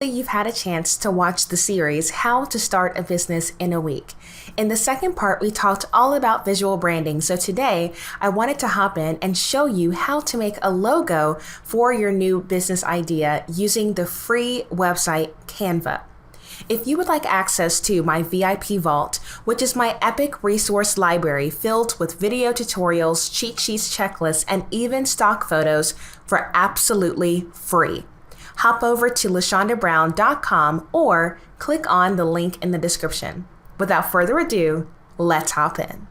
You've had a chance to watch the series How to Start a Business in a Week. In the second part, we talked all about visual branding. So today, I wanted to hop in and show you how to make a logo for your new business idea using the free website Canva. If you would like access to my VIP Vault, which is my epic resource library filled with video tutorials, cheat sheets, checklists, and even stock photos for absolutely free, hop over to LaShondaBrown.com or click on the link in the description. Without further ado, let's hop in.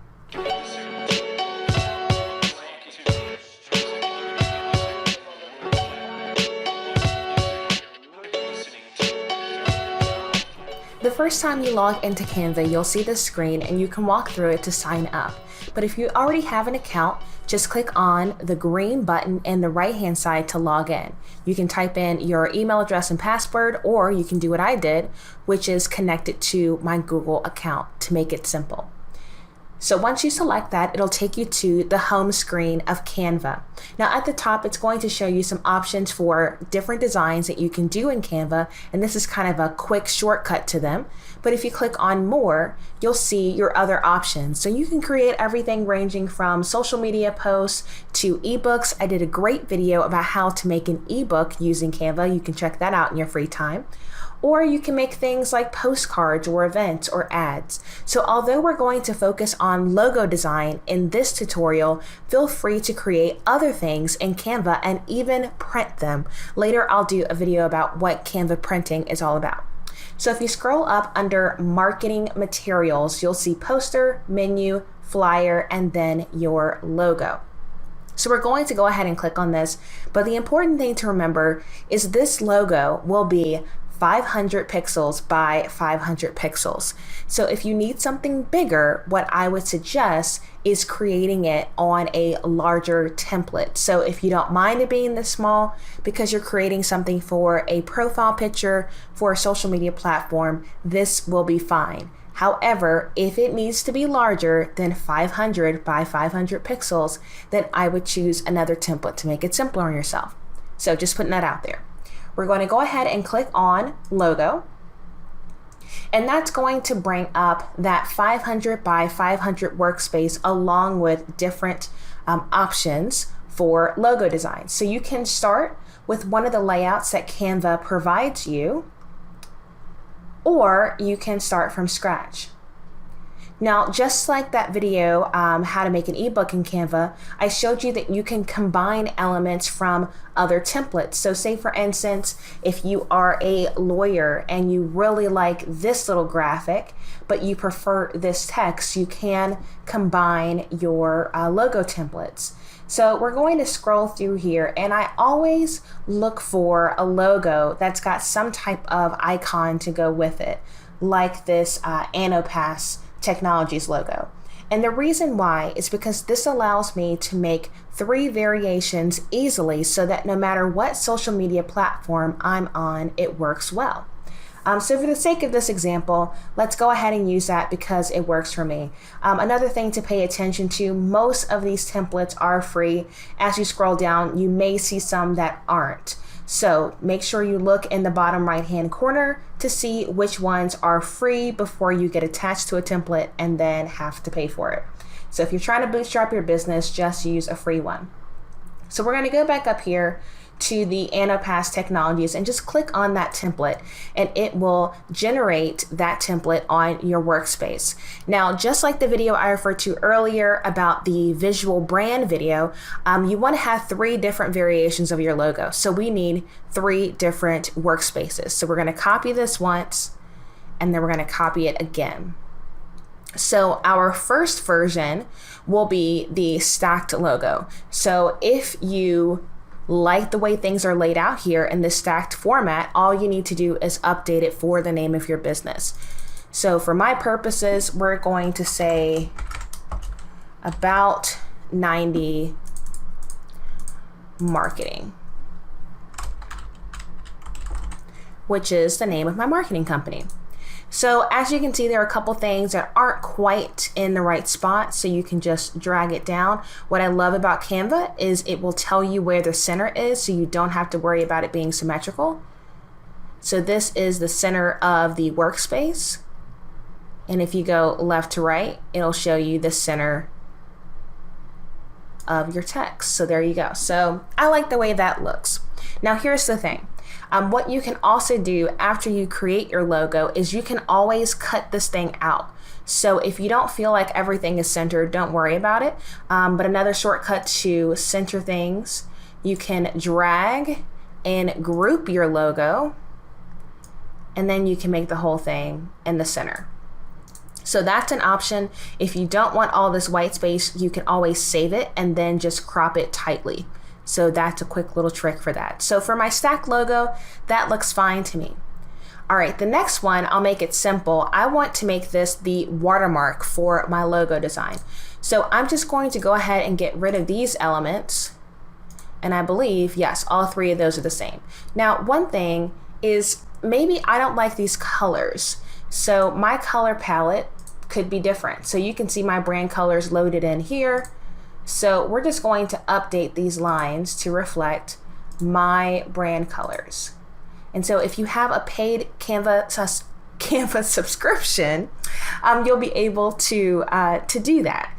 The first time you log into Canva, you'll see this screen and you can walk through it to sign up. But if you already have an account, just click on the green button in the right-hand side to log in. You can type in your email address and password, or you can do what I did, which is connect it to my Google account to make it simple. So once you select that, it'll take you to the home screen of Canva. Now at the top, it's going to show you some options for different designs that you can do in Canva, and this is kind of a quick shortcut to them. But if you click on more, you'll see your other options. So you can create everything ranging from social media posts to ebooks. I did a great video about how to make an ebook using Canva. You can check that out in your free time. Or you can make things like postcards or events or ads. So although we're going to focus on logo design in this tutorial, feel free to create other things in Canva and even print them. Later, I'll do a video about what Canva printing is all about. So if you scroll up under marketing materials, you'll see poster, menu, flyer, and then your logo. So we're going to go ahead and click on this, but the important thing to remember is this logo will be 500 pixels by 500 pixels. So if you need something bigger, what I would suggest is creating it on a larger template. So if you don't mind it being this small because you're creating something for a profile picture for a social media platform, this will be fine. However, if it needs to be larger than 500 by 500 pixels, then I would choose another template to make it simpler on yourself. So just putting that out there. We're going to go ahead and click on logo, and that's going to bring up that 500 by 500 workspace along with different options for logo design. So you can start with one of the layouts that Canva provides you, or you can start from scratch. Now, just like that video, how to make an ebook in Canva, I showed you that you can combine elements from other templates. So say for instance, if you are a lawyer and you really like this little graphic, but you prefer this text, you can combine your logo templates. So we're going to scroll through here, and I always look for a logo that's got some type of icon to go with it, like this Anopass Technologies logo. And the reason why is because this allows me to make 3 variations easily so that no matter what social media platform I'm on, it works well. So for the sake of this example, let's go ahead and use that because it works for me. Another thing to pay attention to, most of these templates are free. As you scroll down, you may see some that aren't. So make sure you look in the bottom right-hand corner to see which ones are free before you get attached to a template and then have to pay for it. So if you're trying to bootstrap your business, just use a free one. So we're going to go back up here to the Anopass Technologies and just click on that template, and it will generate that template on your workspace. Now, just like the video I referred to earlier about the visual brand video, you want to have 3 different variations of your logo. So we need 3 different workspaces. So we're going to copy this once, and then we're going to copy it again. So our first version will be the stacked logo. So if you like the way things are laid out here in this stacked format, all you need to do is update it for the name of your business. So for my purposes, we're going to say about 90 marketing, which is the name of my marketing company. So as you can see, there are a couple things that aren't quite in the right spot, so you can just drag it down. What I love about Canva is it will tell you where the center is, so you don't have to worry about it being symmetrical. So this is the center of the workspace. And if you go left to right, it'll show you the center of your text. So there you go. So I like the way that looks. Now here's the thing. What you can also do after you create your logo is you can always cut this thing out. So if you don't feel like everything is centered, don't worry about it. But another shortcut to center things, you can drag and group your logo, and then you can make the whole thing in the center. So that's an option. If you don't want all this white space, you can always save it and then just crop it tightly. So that's a quick little trick for that. So for my stack logo, that looks fine to me. All right, the next one, I'll make it simple. I want to make this the watermark for my logo design. So I'm just going to go ahead and get rid of these elements. And I believe, yes, all three of those are the same. Now, one thing is maybe I don't like these colors. So my color palette could be different. So you can see my brand colors loaded in here. So we're just going to update these lines to reflect my brand colors. And so if you have a paid Canva subscription, you'll be able to do that.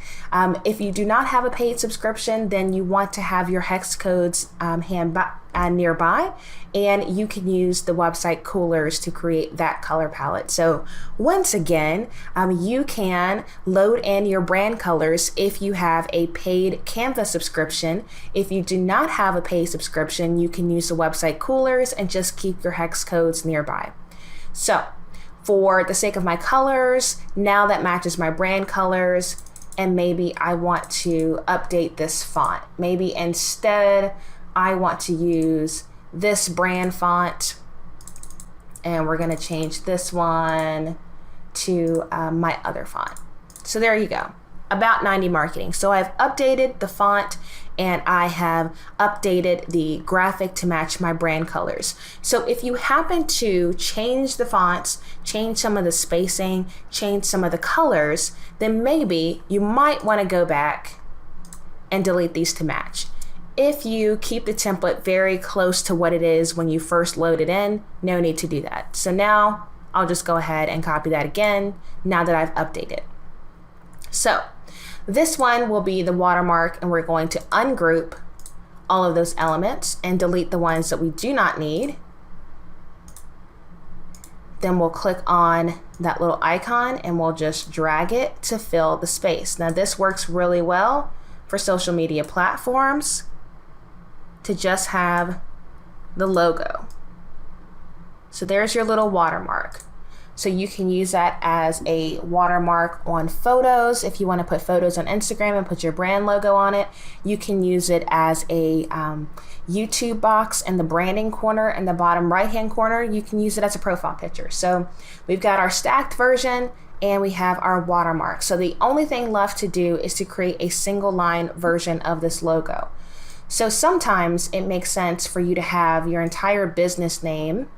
If you do not have a paid subscription, then you want to have your hex codes nearby, and you can use the website coolers to create that color palette. So once again, you can load in your brand colors if you have a paid Canva subscription. If you do not have a paid subscription, you can use the website coolers and just keep your hex codes nearby. So for the sake of my colors, now that matches my brand colors, and maybe I want to update this font. Maybe instead I want to use this brand font, and we're going to change this one to my other font. So there you go. About 90 marketing. So I've updated the font and I have updated the graphic to match my brand colors. So if you happen to change the fonts, change some of the spacing, change some of the colors, then maybe you might want to go back and delete these to match. If you keep the template very close to what it is when you first load it in, no need to do that. So now I'll just go ahead and copy that again now that I've updated. So this one will be the watermark, and we're going to ungroup all of those elements and delete the ones that we do not need. Then we'll click on that little icon and we'll just drag it to fill the space. Now this works really well for social media platforms to just have the logo. So there's your little watermark. So you can use that as a watermark on photos. If you want to put photos on Instagram and put your brand logo on it, you can use it as a YouTube box in the branding corner in the bottom right-hand corner. You can use it as a profile picture. So we've got our stacked version and we have our watermark. So the only thing left to do is to create a single line version of this logo. So sometimes it makes sense for you to have your entire business name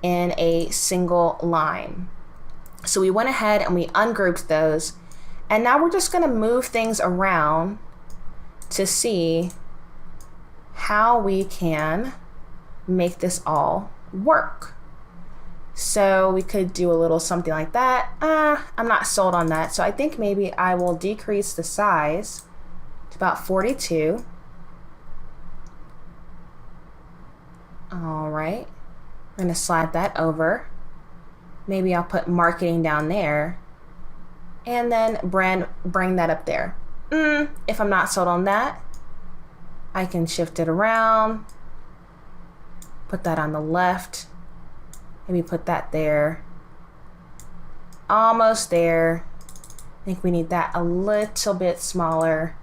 in a single line. So we went ahead and we ungrouped those, and now we're just going to move things around to see how we can make this all work. So we could do a little something like that. I'm not sold on that, so I think maybe I will decrease the size to about 42. All right. I'm going to slide that over. Maybe I'll put marketing down there and then bring that up there. If I'm not sold on that, I can shift it around, put that on the left, maybe put that there. Almost there. I think we need that a little bit smaller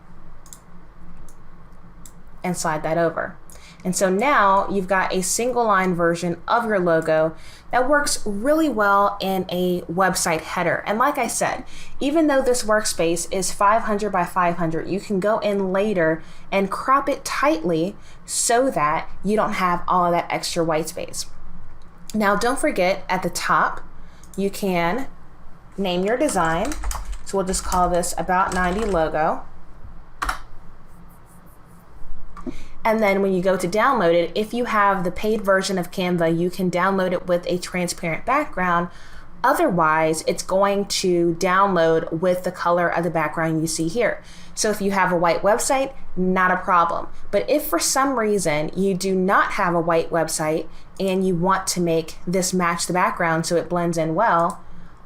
and slide that over. And so now you've got a single line version of your logo that works really well in a website header. And like I said, even though this workspace is 500 by 500, you can go in later and crop it tightly so that you don't have all of that extra white space. Now, don't forget at the top, you can name your design. So we'll just call this About 90 logo. And then when you go to download it, if you have the paid version of Canva, you can download it with a transparent background. Otherwise, it's going to download with the color of the background you see here. So if you have a white website, not a problem. But if for some reason you do not have a white website and you want to make this match the background so it blends in well,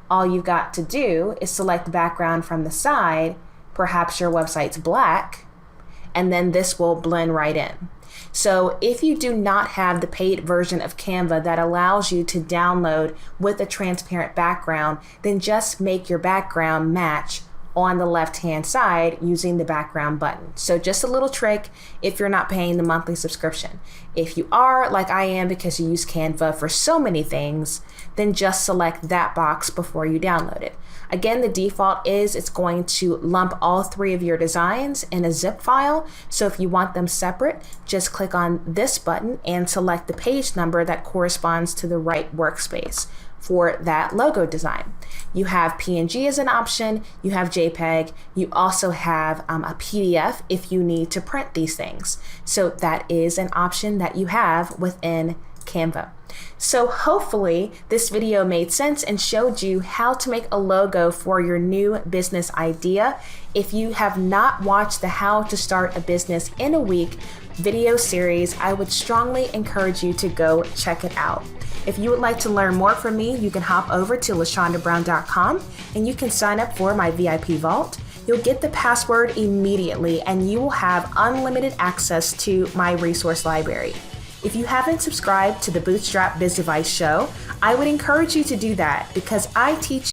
all you've got to do is select the background from the side. Perhaps your website's black, and then this will blend right in. So if you do not have the paid version of Canva that allows you to download with a transparent background, then just make your background match on the left-hand side using the background button. So just a little trick if you're not paying the monthly subscription. If you are, like I am because you use Canva for so many things, then just select that box before you download it. Again, the default is it's going to lump all 3 of your designs in a zip file. So if you want them separate, just click on this button and select the page number that corresponds to the right workspace for that logo design. You have PNG as an option, you have JPEG, you also have a PDF if you need to print these things. So that is an option that you have within Canva. So hopefully this video made sense and showed you how to make a logo for your new business idea. If you have not watched the How to Start a Business in a Week video series, I would strongly encourage you to go check it out. If you would like to learn more from me, you can hop over to lashondabrown.com and you can sign up for my VIP vault. You'll get the password immediately and you will have unlimited access to my resource library. If you haven't subscribed to the Bootstrap Biz Device Show, I would encourage you to do that because I teach